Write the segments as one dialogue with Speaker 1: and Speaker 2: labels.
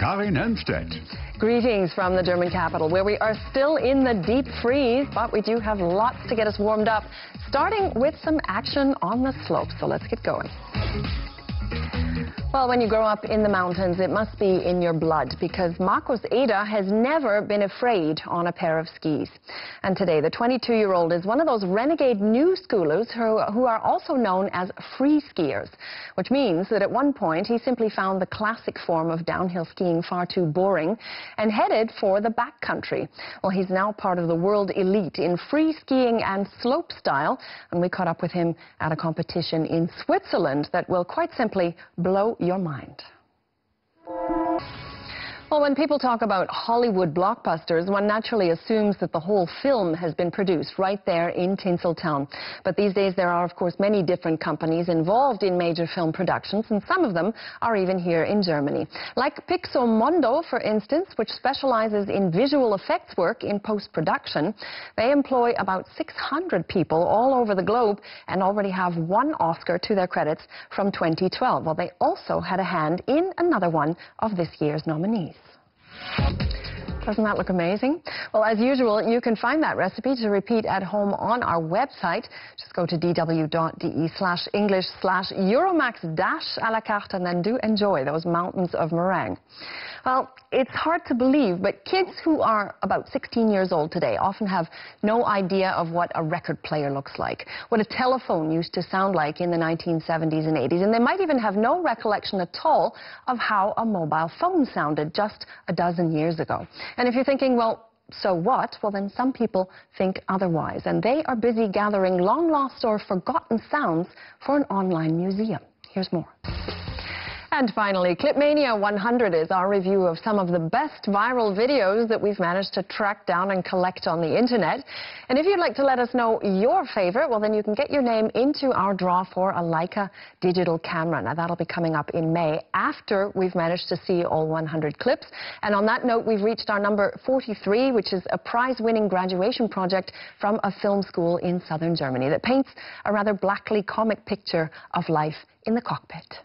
Speaker 1: Karin Helmstaedt.
Speaker 2: Greetings from the German capital, where we are still in the deep freeze, but we do have lots to get us warmed up, starting with some action on the slopes. So let's get going. Well, when you grow up in the mountains, it must be in your blood, because Marcos Eder has never been afraid on a pair of skis. And today, the 22-year-old is one of those renegade new schoolers who are also known as free skiers, which means that at one point he simply found the classic form of downhill skiing far too boring and headed for the backcountry. Well, he's now part of the world elite in free skiing and slopestyle, and we caught up with him at a competition in Switzerland that will quite simply blow your mind. Well, when people talk about Hollywood blockbusters, one naturally assumes that the whole film has been produced right there in Tinseltown. But these days there are, of course, many different companies involved in major film productions, and some of them are even here in Germany. Like Pixomondo, for instance, which specializes in visual effects work in post-production. They employ about 600 people all over the globe and already have one Oscar to their credits from 2012. Well, they also had a hand in another one of this year's nominees. Doesn't that look amazing? Well, as usual, you can find that recipe to repeat at home on our website. Just go to dw.de/English/Euromaxx-à la carte and then do enjoy those mountains of meringue. Well, it's hard to believe, but kids who are about 16 years old today often have no idea of what a record player looks like, what a telephone used to sound like in the 1970s and 80s, and they might even have no recollection at all of how a mobile phone sounded just a dozen years ago. And if you're thinking, well, so what? Well, then some people think otherwise, and they are busy gathering long-lost or forgotten sounds for an online museum. Here's more. And finally, Clipmania 100 is our review of some of the best viral videos that we've managed to track down and collect on the internet. And if you'd like to let us know your favorite, well, then you can get your name into our draw for a Leica digital camera. Now, that'll be coming up in May after we've managed to see all 100 clips. And on that note, we've reached our number 43, which is a prize-winning graduation project from a film school in southern Germany that paints a rather blackly comic picture of life in the cockpit.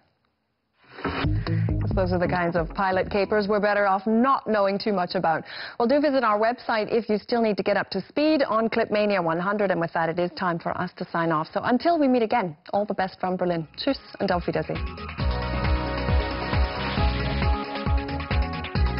Speaker 2: Those are the kinds of pilot capers we're better off not knowing too much about. Well, do visit our website if you still need to get up to speed on Clipmania 100. And with that, it is time for us to sign off. So until we meet again, all the best from Berlin. Tschüss and auf Wiedersehen.